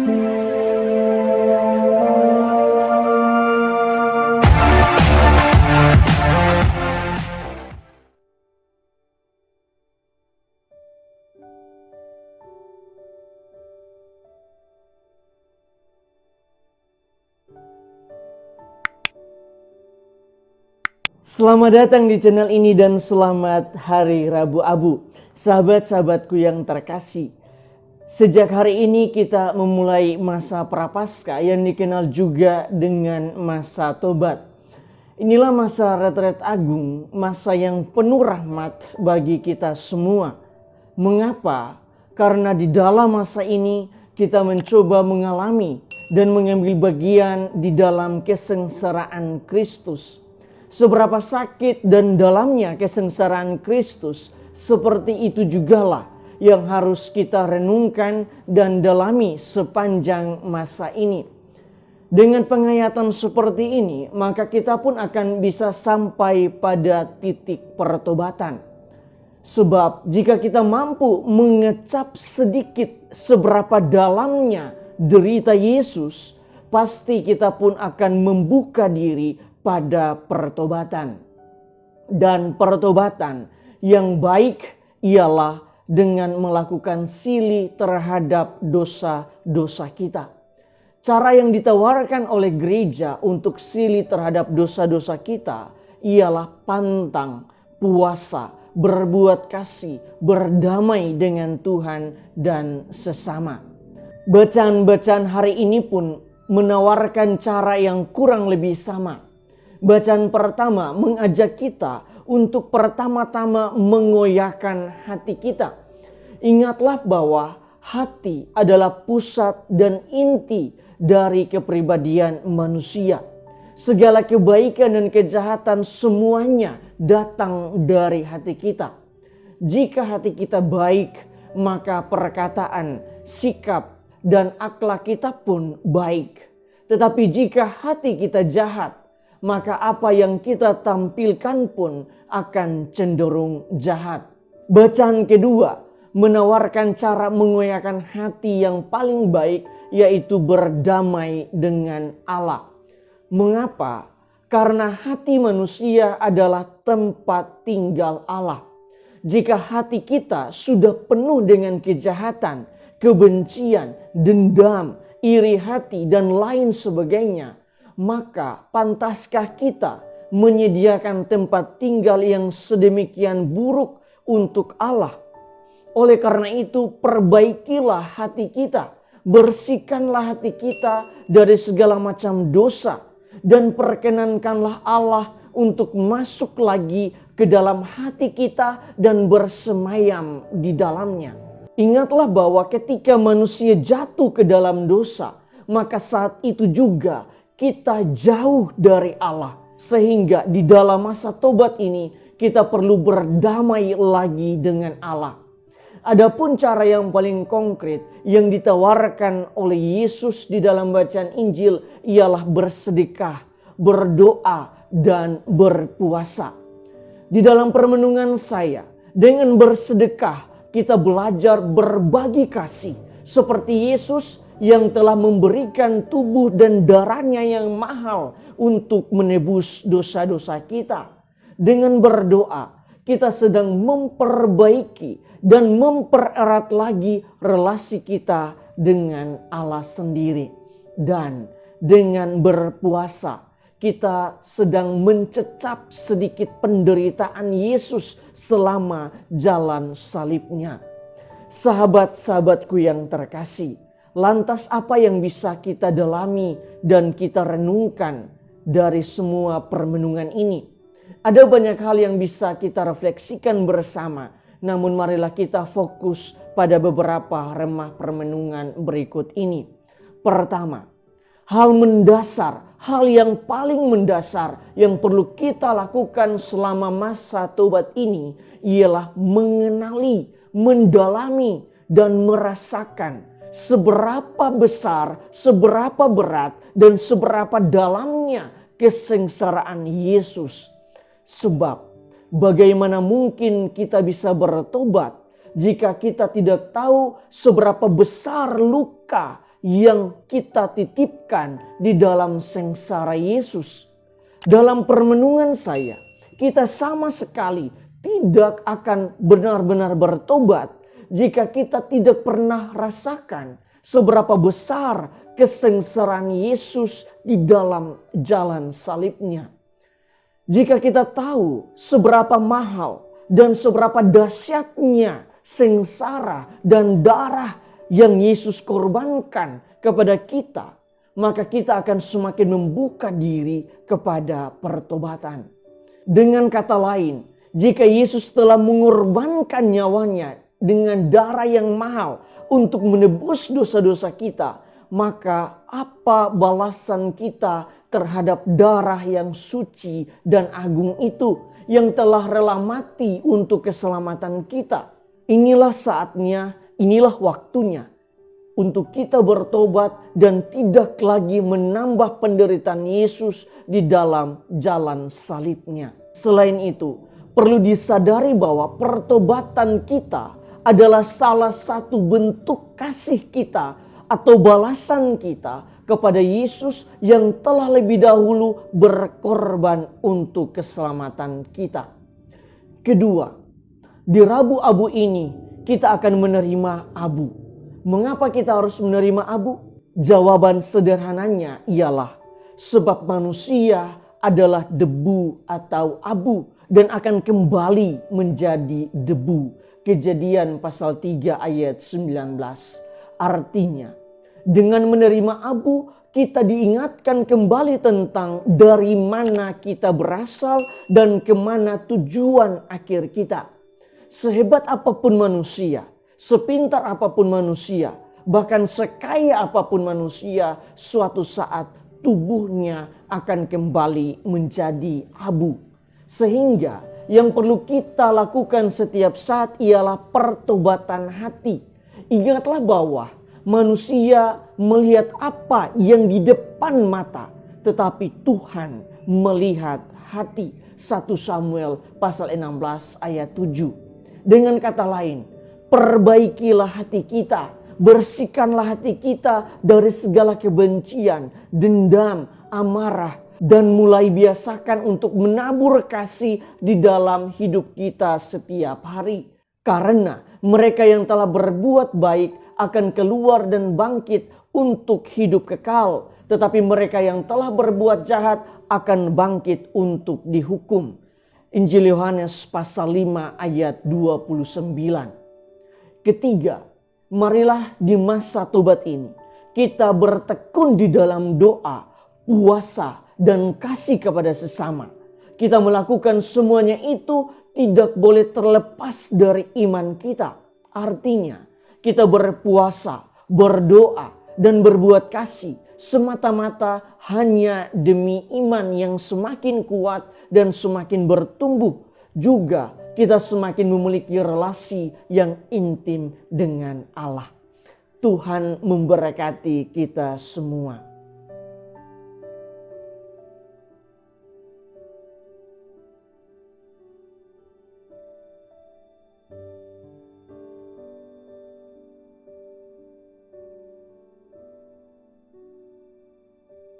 Selamat datang di channel ini dan selamat Hari Rabu Abu. Sahabat-sahabatku yang terkasih, sejak hari ini kita memulai masa Prapaskah yang dikenal juga dengan masa Tobat. Inilah masa retret agung, masa yang penuh rahmat bagi kita semua. Mengapa? Karena di dalam masa ini kita mencoba mengalami dan mengambil bagian di dalam kesengsaraan Kristus. Seberapa sakit dan dalamnya kesengsaraan Kristus, seperti itu jugalah yang harus kita renungkan dan dalami sepanjang masa ini. Dengan penghayatan seperti ini, maka kita pun akan bisa sampai pada titik pertobatan. Sebab jika kita mampu mengecap sedikit seberapa dalamnya derita Yesus, pasti kita pun akan membuka diri pada pertobatan. Dan pertobatan yang baik ialah dengan melakukan silih terhadap dosa-dosa kita. Cara yang ditawarkan oleh gereja untuk silih terhadap dosa-dosa kita ialah pantang, puasa, berbuat kasih, berdamai dengan Tuhan dan sesama. Bacaan-bacaan hari ini pun menawarkan cara yang kurang lebih sama. Bacaan pertama mengajak kita untuk pertama-tama mengoyakkan hati kita. Ingatlah bahwa hati adalah pusat dan inti dari kepribadian manusia. Segala kebaikan dan kejahatan semuanya datang dari hati kita. Jika hati kita baik, maka perkataan, sikap, dan akhlak kita pun baik. Tetapi jika hati kita jahat, maka apa yang kita tampilkan pun akan cenderung jahat. Bacaan kedua menawarkan cara mengoyakkan hati yang paling baik, yaitu berdamai dengan Allah. Mengapa? Karena hati manusia adalah tempat tinggal Allah. Jika hati kita sudah penuh dengan kejahatan, kebencian, dendam, iri hati, dan lain sebagainya, maka pantaskah kita menyediakan tempat tinggal yang sedemikian buruk untuk Allah? Oleh karena itu, perbaikilah hati kita, bersihkanlah hati kita dari segala macam dosa, dan perkenankanlah Allah untuk masuk lagi ke dalam hati kita dan bersemayam di dalamnya. Ingatlah bahwa ketika manusia jatuh ke dalam dosa, maka saat itu juga kita jauh dari Allah. Sehingga di dalam masa tobat ini kita perlu berdamai lagi dengan Allah. Adapun cara yang paling konkret yang ditawarkan oleh Yesus di dalam bacaan Injil ialah bersedekah, berdoa, dan berpuasa. Di dalam permenungan saya, dengan bersedekah kita belajar berbagi kasih seperti Yesus yang telah memberikan tubuh dan darahnya yang mahal untuk menebus dosa-dosa kita. Dengan berdoa, kita sedang memperbaiki dan mempererat lagi relasi kita dengan Allah sendiri. Dan dengan berpuasa, kita sedang mencecap sedikit penderitaan Yesus selama jalan salibnya. Sahabat-sahabatku yang terkasih, lantas apa yang bisa kita dalami dan kita renungkan dari semua permenungan ini? Ada banyak hal yang bisa kita refleksikan bersama, namun marilah kita fokus pada beberapa remah permenungan berikut ini. Pertama, hal mendasar, hal yang paling mendasar yang perlu kita lakukan selama masa tobat ini ialah mengenali, mendalami, dan merasakan seberapa besar, seberapa berat, dan seberapa dalamnya kesengsaraan Yesus. Sebab bagaimana mungkin kita bisa bertobat jika kita tidak tahu seberapa besar luka yang kita titipkan di dalam sengsara Yesus. Dalam permenungan saya, kita sama sekali tidak akan benar-benar bertobat jika kita tidak pernah rasakan seberapa besar kesengsaraan Yesus di dalam jalan salibnya. Jika kita tahu seberapa mahal dan seberapa dahsyatnya sengsara dan darah yang Yesus korbankan kepada kita, maka kita akan semakin membuka diri kepada pertobatan. Dengan kata lain, jika Yesus telah mengorbankan nyawanya dengan darah yang mahal untuk menebus dosa-dosa kita, maka apa balasan kita terhadap darah yang suci dan agung itu yang telah rela mati untuk keselamatan kita? Inilah saatnya, inilah waktunya untuk kita bertobat dan tidak lagi menambah penderitaan Yesus di dalam jalan salibnya. Selain itu, perlu disadari bahwa pertobatan kita adalah salah satu bentuk kasih kita atau balasan kita kepada Yesus yang telah lebih dahulu berkorban untuk keselamatan kita. Kedua, di Rabu Abu ini kita akan menerima abu. Mengapa kita harus menerima abu? Jawaban sederhananya ialah sebab manusia adalah debu atau abu dan akan kembali menjadi debu. Kejadian pasal 3 ayat 19. Artinya, dengan menerima abu, kita diingatkan kembali tentang dari mana kita berasal dan kemana tujuan akhir kita. Sehebat apapun manusia, sepintar apapun manusia, bahkan sekaya apapun manusia, suatu saat tubuhnya akan kembali menjadi abu. Sehingga yang perlu kita lakukan setiap saat ialah pertobatan hati. Ingatlah bahwa manusia melihat apa yang di depan mata, tetapi Tuhan melihat hati. 1 Samuel pasal 16 ayat 7. Dengan kata lain, perbaikilah hati kita, bersihkanlah hati kita dari segala kebencian, dendam, amarah, dan mulai biasakan untuk menabur kasih di dalam hidup kita setiap hari. Karena mereka yang telah berbuat baik akan keluar dan bangkit untuk hidup kekal, tetapi mereka yang telah berbuat jahat akan bangkit untuk dihukum. Injil Yohanes pasal 5 ayat 29. Ketiga, marilah di masa tobat ini kita bertekun di dalam doa, puasa, dan kasih kepada sesama. Kita melakukan semuanya itu tidak boleh terlepas dari iman kita. Artinya, kita berpuasa, berdoa, dan berbuat kasih semata-mata hanya demi iman yang semakin kuat dan semakin bertumbuh. Juga kita semakin memiliki relasi yang intim dengan Allah. Tuhan memberkati kita semua.